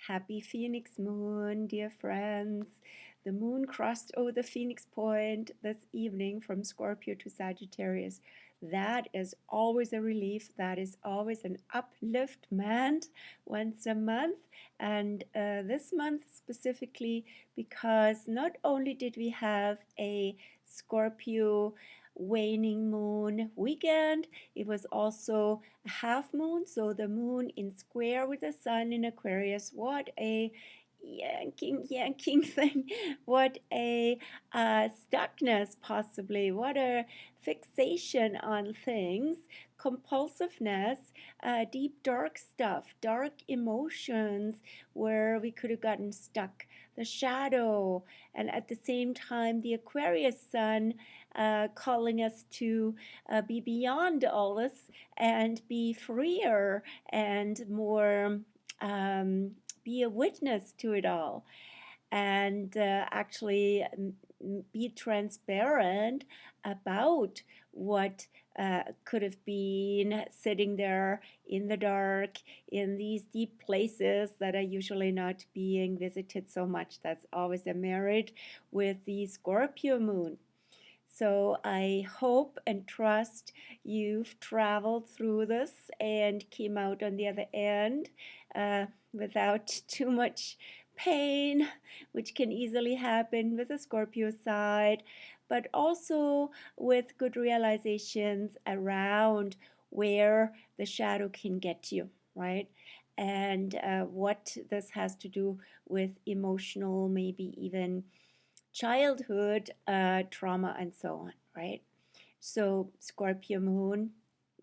Happy Phoenix Moon, dear friends. The moon crossed over the Phoenix Point this evening from Scorpio to Sagittarius. That is always a relief. That is always an upliftment once a month. And this month specifically, because not only did we have a Scorpio waning moon weekend, it was also a half moon, so the moon in square with the sun in Aquarius. What a yanking thing. What a stuckness, possibly. What a fixation on things, compulsiveness, deep dark stuff, dark emotions where we could have gotten stuck, the shadow, and at the same time the Aquarius sun calling us to be beyond all this and be freer and more be a witness to it all, and actually be transparent about what could have been sitting there in the dark in these deep places that are usually not being visited so much. That's always a merit with the Scorpio moon. So I hope and trust you've traveled through this and came out on the other end without too much pain, which can easily happen with the Scorpio side, but also with good realizations around where the shadow can get you, right? And what this has to do with emotional, maybe even childhood trauma and so on, right? So Scorpio moon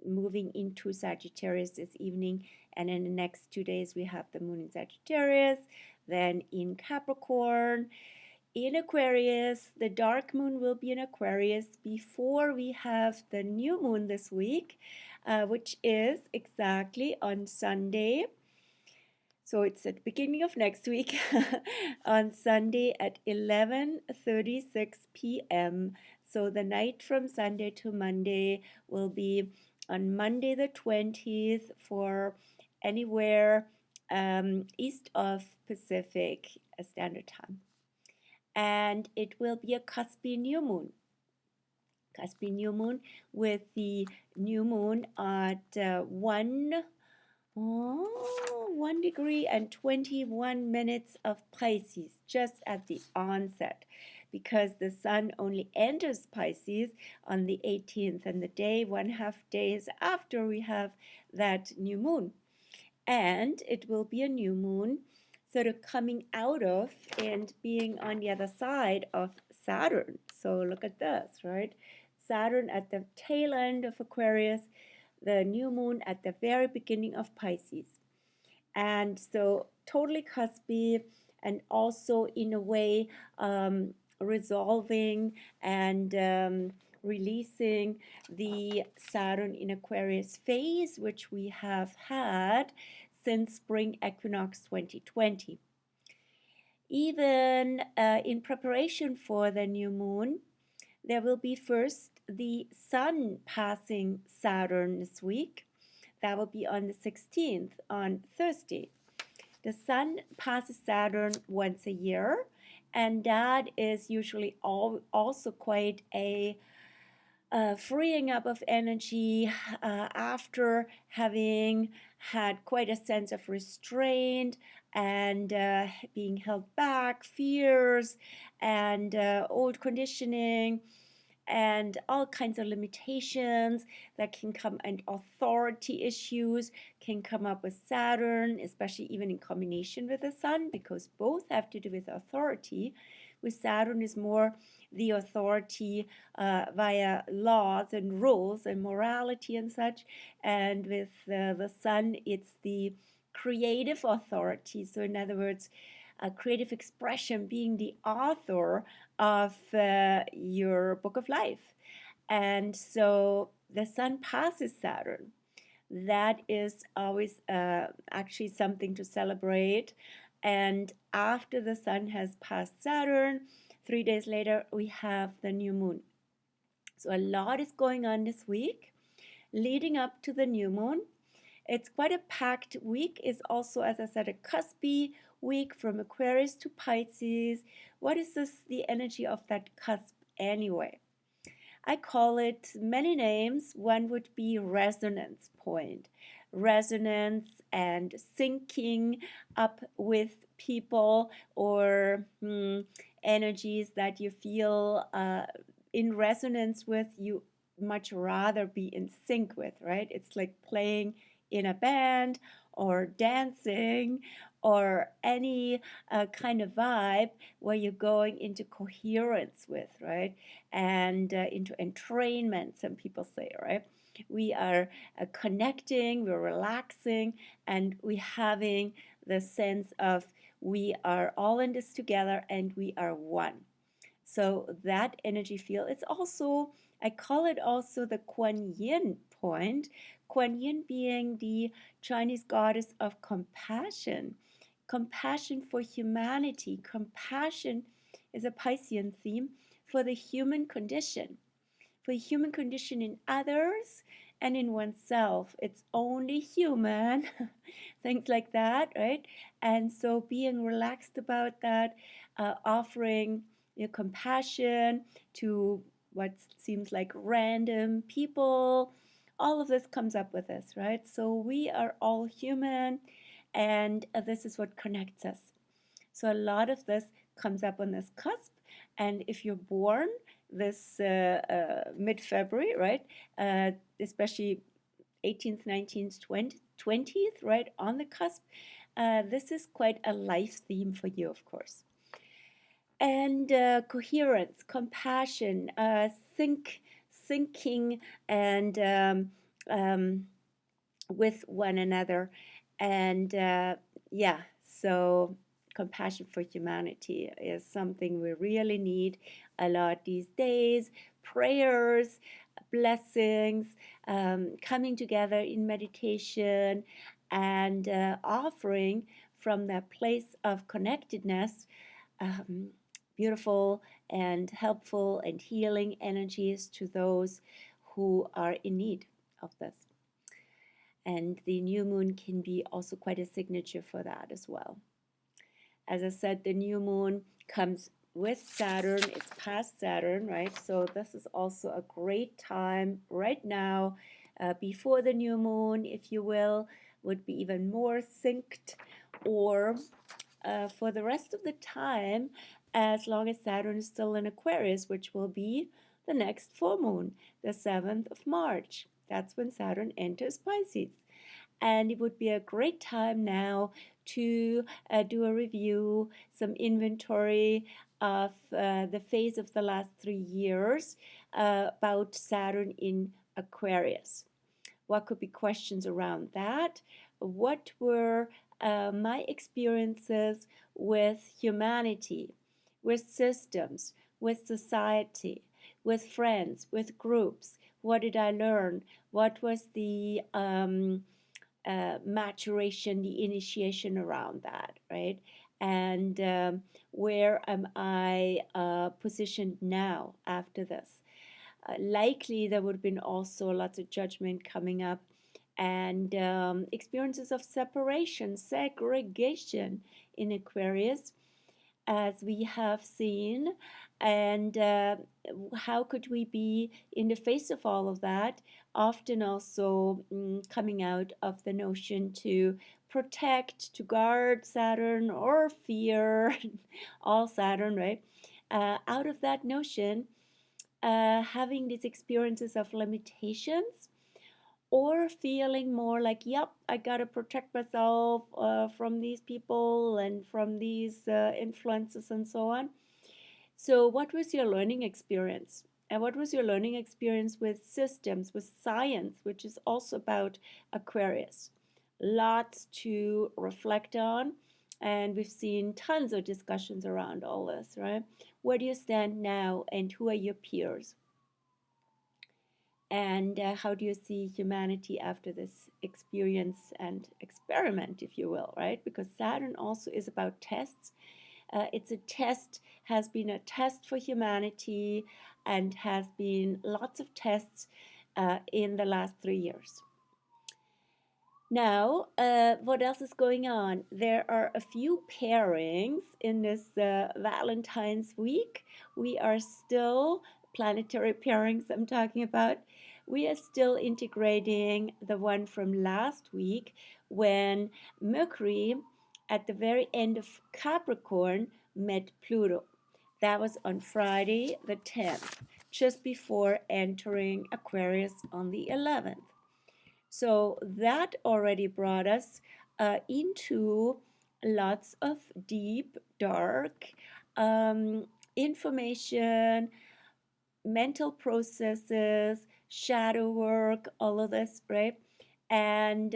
moving into Sagittarius this evening, and in the next 2 days we have the moon in Sagittarius, then in Capricorn, in Aquarius. The dark moon will be in Aquarius before we have the new moon this week, which is exactly on Sunday. So it's at the beginning of next week on Sunday at 11:36 p.m. So the night from Sunday to Monday will be on Monday the 20th for anywhere east of Pacific Standard Time. And it will be a cuspy new moon. Cuspy new moon with the new moon at 1 degree and 21 minutes of Pisces just at the onset, because the sun only enters Pisces on the 18th, and the day 1/2 days after we have that new moon. And it will be a new moon sort of coming out of and being on the other side of Saturn. So look at this, right? Saturn at the tail end of Aquarius, the new moon at the very beginning of Pisces. And so totally cuspy, and also in a way resolving and releasing the Saturn in Aquarius phase, which we have had since spring equinox 2020. Even in preparation for the new moon, there will be first the sun passing Saturn this week. That will be on the 16th, on Thursday. The sun passes Saturn once a year, and that is usually also quite a freeing up of energy after having had quite a sense of restraint and being held back, fears and old conditioning and all kinds of limitations that can come, and authority issues can come up with Saturn, especially even in combination with the sun, because both have to do with authority. With Saturn is more the authority via laws and rules and morality and such, and with the sun it's the creative authority. So in other words, a creative expression, being the author of your book of life. And so the sun passes Saturn. That is always actually something to celebrate. And after the sun has passed Saturn, 3 days later, we have the new moon. So a lot is going on this week leading up to the new moon. It's quite a packed week. It's also, as I said, a cuspy week from Aquarius to Pisces. What is the energy of that cusp anyway? I call it many names. One would be resonance point. Resonance and syncing up with people or energies that you feel in resonance with, you much rather be in sync with, right? It's like playing in a band or dancing or any kind of vibe where you're going into coherence with, right? And into entrainment, some people say, right? We are connecting, we're relaxing, and we having the sense of we are all in this together and we are one. So that energy field, it's also, I call it also the Kuan Yin point. Kuan Yin being the Chinese goddess of compassion, compassion for humanity. Compassion is a Piscean theme for the human condition, for the human condition in others and in oneself. It's only human, things like that, right? And so being relaxed about that, offering compassion to what seems like random people, all of this comes up with this, right? So we are all human, and this is what connects us. So a lot of this comes up on this cusp, and if you're born this mid-February, right, especially 18th, 19th, 20th, right, on the cusp, this is quite a life theme for you, of course. And coherence, compassion, syncing, and with one another. And yeah, so compassion for humanity is something we really need a lot these days. Prayers, blessings, coming together in meditation, and offering from that place of connectedness um, beautiful and helpful and healing energies to those who are in need of this. And the new moon can be also quite a signature for that as well. As I said, the new moon comes with Saturn, it's past Saturn, right? So this is also a great time right now, before the new moon, if you will, would be even more synced, or for the rest of the time, as long as Saturn is still in Aquarius, which will be the next full moon, the 7th of March. That's when Saturn enters Pisces. And it would be a great time now to do a review, some inventory of the phase of the last 3 years about Saturn in Aquarius. What could be questions around that? What were my experiences with humanity, with systems, with society, with friends, with groups? What did I learn? What was the maturation, the initiation around that, right? And where am I positioned now after this? Likely there would have been also lots of judgment coming up, and experiences of separation, segregation in Aquarius, as we have seen. And how could we be in the face of all of that? Often also coming out of the notion to protect, to guard Saturn, or fear, all Saturn, right? Out of that notion, having these experiences of limitations, or feeling more like, yep, I gotta protect myself from these people and from these influences and so on. So, what was your learning experience? And what was your learning experience with systems, with science, which is also about Aquarius? Lots to reflect on. And we've seen tons of discussions around all this, right? Where do you stand now, and who are your peers? And how do you see humanity after this experience and experiment, if you will, right? Because Saturn also is about tests. It's a test, has been a test for humanity, and has been lots of tests in the last 3 years. Now, what else is going on? There are a few pairings in this Valentine's week. We are still, planetary pairings I'm talking about, we are still integrating the one from last week when Mercury at the very end of Capricorn met Pluto. That was on Friday the 10th, just before entering Aquarius on the 11th. So that already brought us into lots of deep, dark information, mental processes, shadow work, all of this, right? And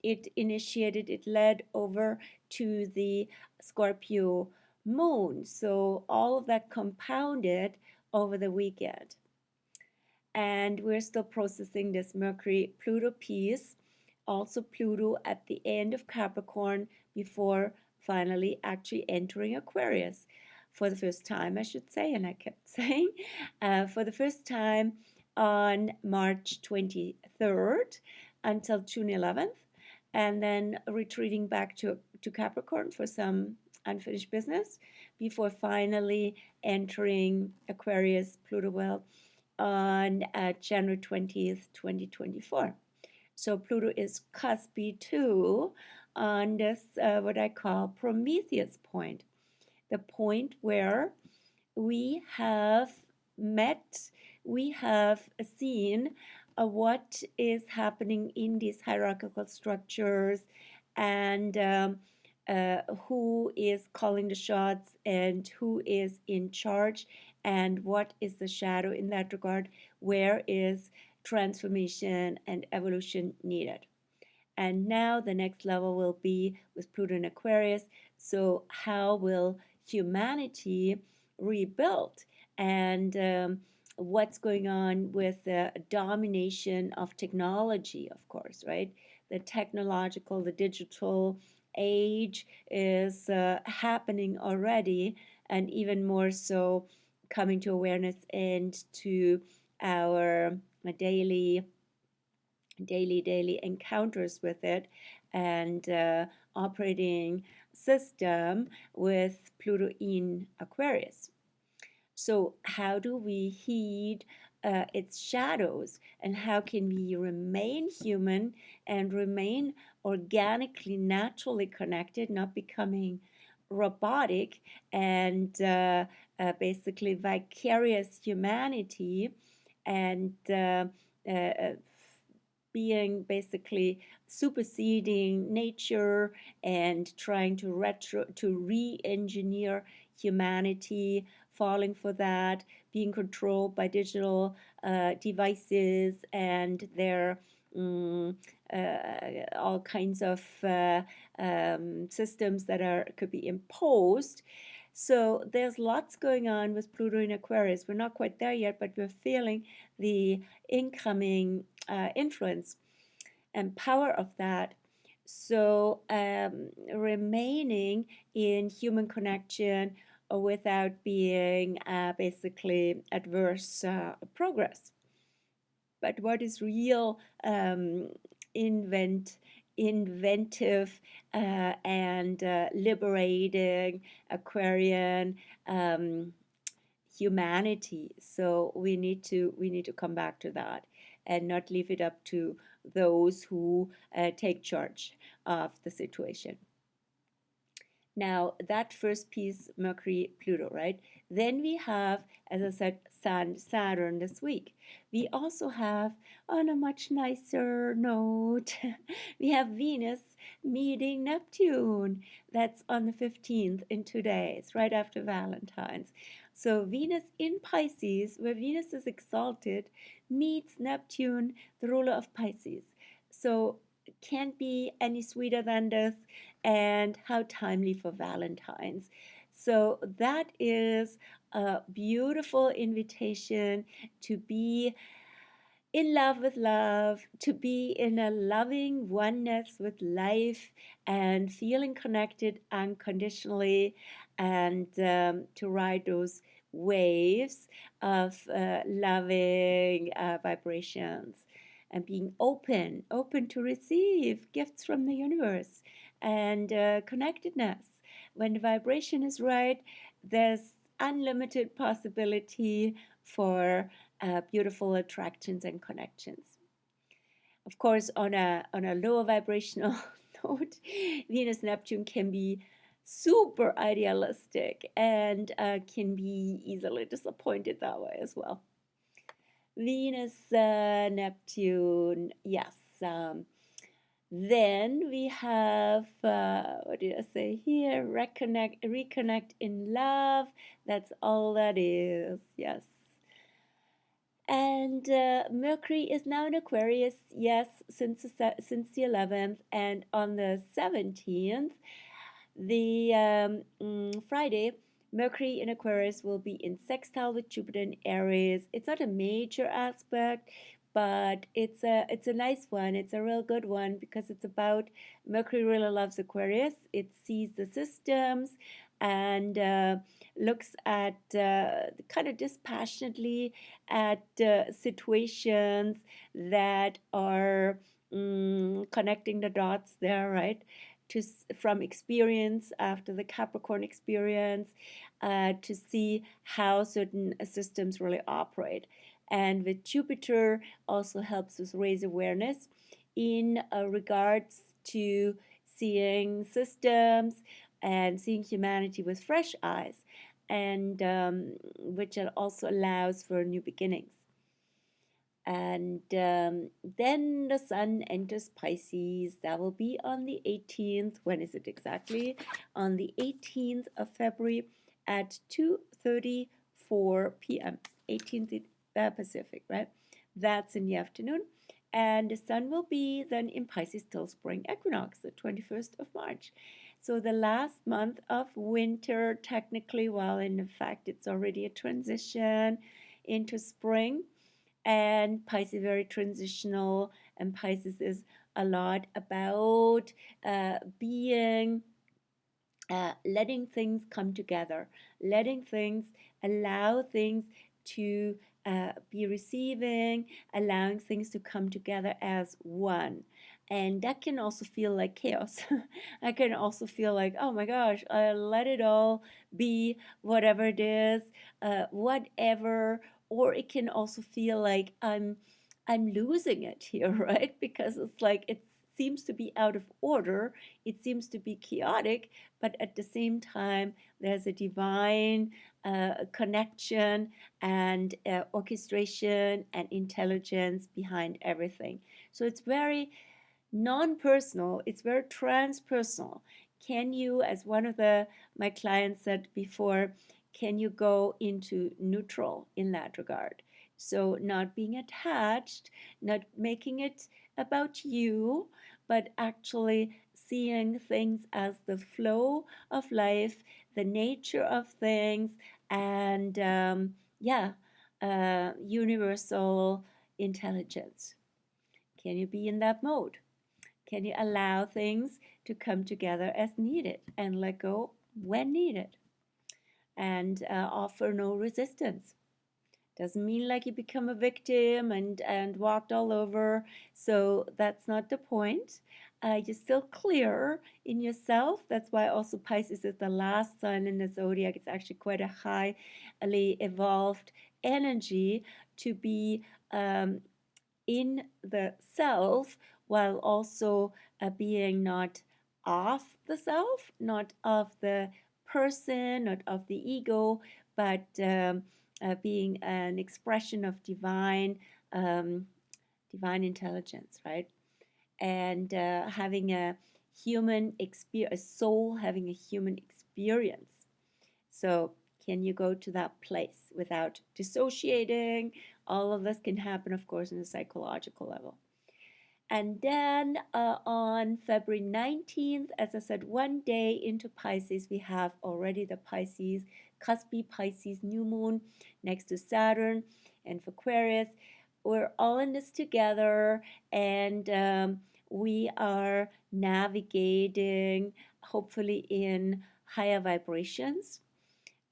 it led over to the Scorpio moon. So all of that compounded over the weekend, and we're still processing this Mercury Pluto piece. Also, Pluto at the end of Capricorn before finally actually entering Aquarius for the first time, I should say, and I kept saying, for the first time on March 23rd until June 11th, and then retreating back to Capricorn for some unfinished business before finally entering Aquarius Pluto well on January 20th, 2024. So Pluto is cuspy too on this, what I call Prometheus point, the point where we have met, we have seen what is happening in these hierarchical structures, and who is calling the shots and who is in charge, and what is the shadow in that regard, where is transformation and evolution needed. And now the next level will be with Pluto in Aquarius. So, how will humanity rebuild? And what's going on with the domination of technology, of course, right? The technological, the digital age is happening already, and even more so coming to awareness and to our daily daily encounters with it, and operating system with Pluto in Aquarius. So, how do we heed its shadows, and how can we remain human and remain organically, naturally connected, not becoming robotic and basically vicarious humanity, and being basically superseding nature and trying to re-engineer humanity, falling for that, being controlled by digital devices and their all kinds of systems that could be imposed. So there's lots going on with Pluto in Aquarius. We're not quite there yet, but we're feeling the incoming influence and power of that. So remaining in human connection without being basically adverse progress. But what is real inventive and liberating Aquarian humanity? So we need to come back to that and not leave it up to those who take charge of the situation. Now, that first piece, Mercury, Pluto, right? Then we have, as I said, Sun, Saturn this week. We also have, on a much nicer note, we have Venus meeting Neptune. That's on the 15th in 2 days, right after Valentine's. So Venus in Pisces, where Venus is exalted, meets Neptune, the ruler of Pisces. So can't be any sweeter than this, and how timely for Valentine's. So that is a beautiful invitation to be in love with love, to be in a loving oneness with life and feeling connected unconditionally, and to ride those waves of loving vibrations. and being open to receive gifts from the universe and connectedness. When the vibration is right, there's unlimited possibility for beautiful attractions and connections. Of course, on a lower vibrational note, Venus Neptune can be super idealistic and can be easily disappointed that way as well. Venus Neptune, yes. Then we have, what did I say here? Reconnect in love. That's all that is. Yes. And Mercury is now in Aquarius, yes, since the 11th, and on the 17th, the Friday, Mercury in Aquarius will be in sextile with Jupiter in Aries. It's not a major aspect, but it's a nice one. It's a real good one because it's about Mercury really loves Aquarius. It sees the systems and looks at kind of dispassionately at situations that are connecting the dots there, right? From experience after the Capricorn experience to see how certain systems really operate. And with Jupiter also helps us raise awareness in regards to seeing systems and seeing humanity with fresh eyes, and which also allows for new beginnings. And then the sun enters Pisces. That will be on the 18th. When is it exactly? On the 18th of February at 2:34 p.m. 18th Pacific, right? That's in the afternoon. And the sun will be then in Pisces till spring equinox, the 21st of March. So the last month of winter, technically, well, in fact, it's already a transition into spring, and Pisces is very transitional, and Pisces is a lot about being letting things come together, letting things, allow things to be receiving, allowing things to come together as one. And that can also feel like chaos. I can also feel like, oh my gosh, let it all be whatever it is, whatever. Or it can also feel like I'm losing it here, right? Because it's like it seems to be out of order, it seems to be chaotic, but at the same time, there's a divine connection and orchestration and intelligence behind everything. So it's very non-personal, it's very transpersonal. Can you, as one of my clients said before, can you go into neutral in that regard? So not being attached, not making it about you, but actually seeing things as the flow of life, the nature of things, and universal intelligence. Can you be in that mode? Can you allow things to come together as needed and let go when needed, and offer no resistance? Doesn't mean like you become a victim and walked all over. So that's not the point. You're still clear in yourself. That's why also Pisces is the last sign in the zodiac. It's actually quite a highly evolved energy to be in the self, while also being not of the self, not of the person, not of the ego, but being an expression of divine intelligence, right? And having a human experience, a soul having a human experience. So can you go to that place without dissociating? All of this can happen, of course, on a psychological level. And then on February 19th, as I said, one day into Pisces, we have already the Pisces, cuspy Pisces new moon next to Saturn and for Aquarius. We're all in this together, and we are navigating, hopefully, in higher vibrations.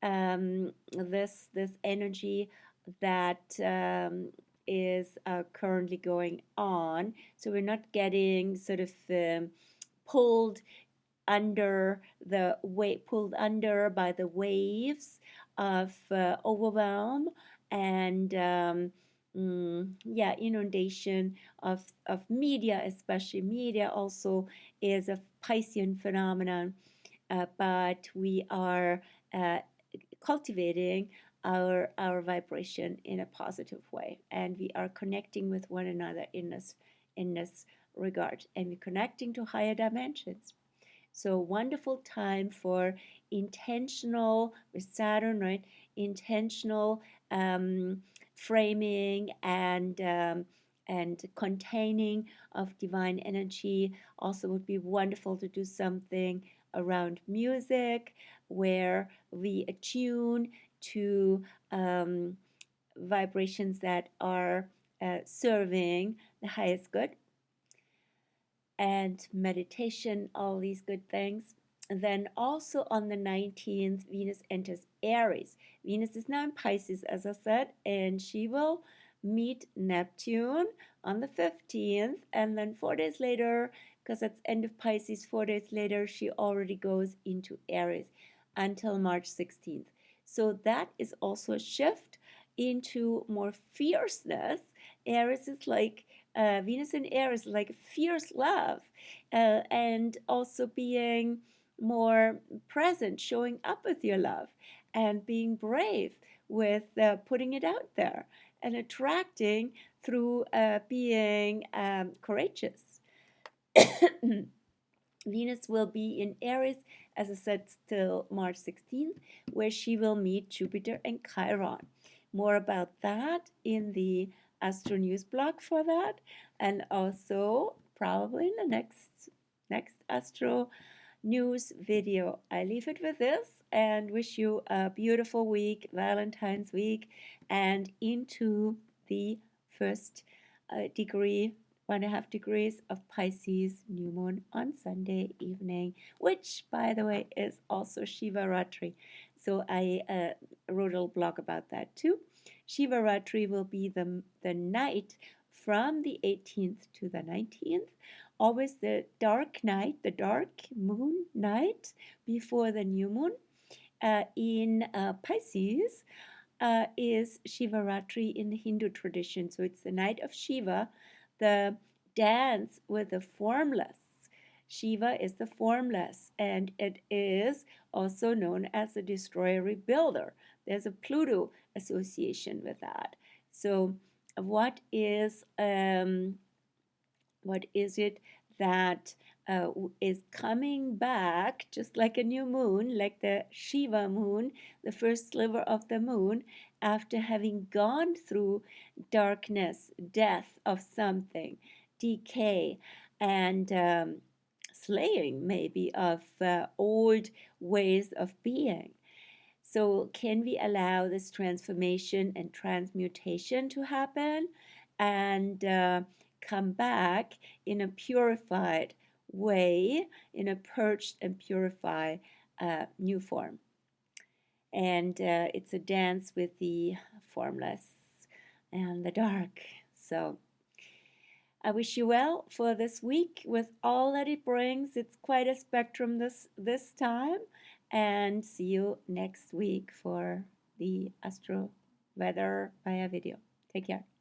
This energy that is currently going on. So we're not getting sort of pulled pulled under by the waves of overwhelm and inundation of media, especially media also is a Piscean phenomenon, but we are uh, cultivating our vibration in a positive way, and we are connecting with one another in this regard, and we're connecting to higher dimensions. So wonderful time for intentional with Saturn, right? Intentional um, framing and containing of divine energy. Also, would be wonderful to do something around music where we attune to vibrations that are serving the highest good, and meditation, all these good things. And then also on the 19th, Venus enters Aries. Venus is now in Pisces, as I said, and she will meet Neptune on the 15th. And then 4 days later, because it's end of Pisces, 4 days later, she already goes into Aries until March 16th. So that is also a shift into more fierceness. Aries is like Venus in Aries, like fierce love, and also being more present, showing up with your love, and being brave with putting it out there and attracting through being courageous. Venus will be in Aries, as I said, till March 16th, where she will meet Jupiter and Chiron. More about that in the Astro News blog for that, and also probably in the next Astro News video. I leave it with this and wish you a beautiful week, Valentine's week, and into the first degree 1.5 degrees of Pisces, new moon on Sunday evening, which, by the way, is also Shivaratri. So I wrote a little blog about that too. Shivaratri will be the night from the 18th to the 19th, always the dark night, the dark moon night before the new moon. In Pisces is Shivaratri in the Hindu tradition. So it's the night of Shiva, the dance with the formless. Shiva is the formless, and it is also known as the destroyer rebuilder. There's a Pluto association with that. So, what is it that is coming back, just like a new moon, like the Shiva moon, the first sliver of the moon, after having gone through darkness, death of something, decay, and slaying maybe of old ways of being. So, can we allow this transformation and transmutation to happen and come back in a purified way, in a purged and purified new form? And it's a dance with the formless and the dark. So, I wish you well for this week with all that it brings. It's quite a spectrum this time. And see you next week for the astro weather via video. Take care.